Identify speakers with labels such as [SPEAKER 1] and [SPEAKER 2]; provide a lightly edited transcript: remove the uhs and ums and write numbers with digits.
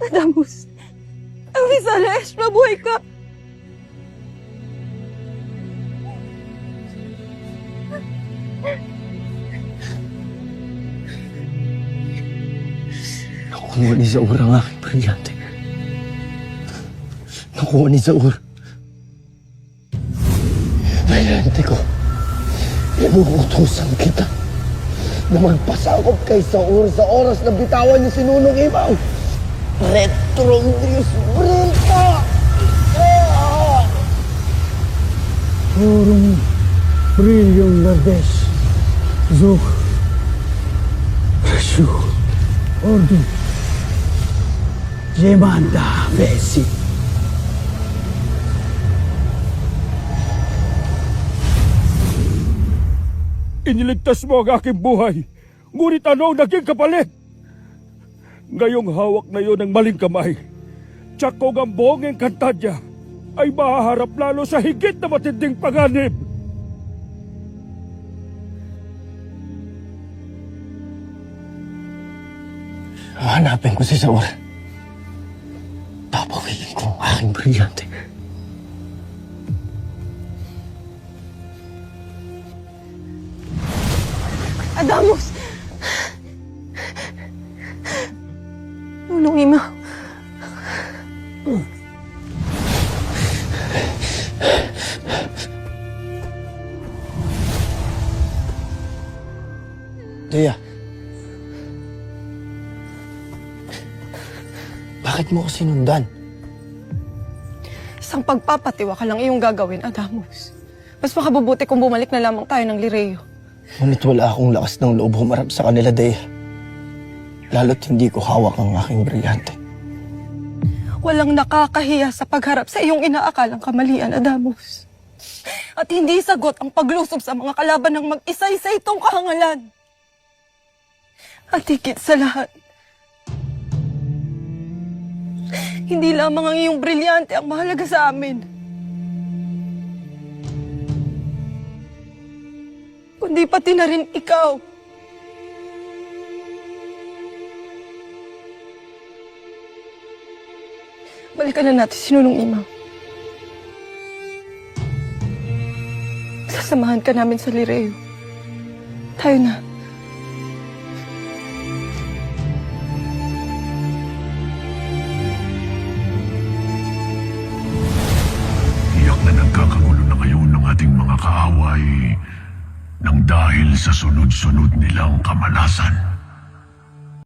[SPEAKER 1] Adamus, ang Visayas, mabuhay ka.
[SPEAKER 2] Nakuha ni Zaur ang aking brilyante. Nakuha ni Zaur. Brilyante ko, inuutosan kita na magpasakop kay Zaur sa oras na bitawan ni Sinunong Imaw. Retrong Diyos Brinta! Purong brilyong Nardes, Zuk, Resyu, Ordu, Jemanda, Besi.
[SPEAKER 3] Iniligtas mo ang aking buhay, ngunit ano ang naging kapalit? Ngayong hawak na iyon ng maling kamay, tiyak kong ang buong Encantadia ay mahaharap lalo sa higit na matinding panganib.
[SPEAKER 2] Hanapin ko si Zaur. Papawin ko ang aking brilyante.
[SPEAKER 1] Adamus! Nunong Imaw.
[SPEAKER 2] Dea, bakit mo ko sinundan?
[SPEAKER 1] Isang pagpapatiwa ka lang iyong gagawin, Adamus. Mas makabubuti kung bumalik na lamang tayo ng Lireo.
[SPEAKER 2] Ngunit wala akong lakas ng loob humarap sa kanila, Dea. Lalo't hindi ko hawak ang aking brilyante.
[SPEAKER 1] Walang nakakahiya sa pagharap sa iyong inaakalang kamalian, Adamus. At hindi sagot ang paglusob sa mga kalaban ng mag-isa-isa itong kahangalan. At higit sa lahat, hindi lamang ang iyong brilyante ang mahalaga sa amin, kundi pati na rin ikaw. Balikan na natin si Nunong Imaw. Sasamahan ka namin sa Lireo. Tayo na.
[SPEAKER 4] Iyak na nagkakagulo na ngayon ng ating mga kaaway nang dahil sa sunod-sunod nilang kamalasan.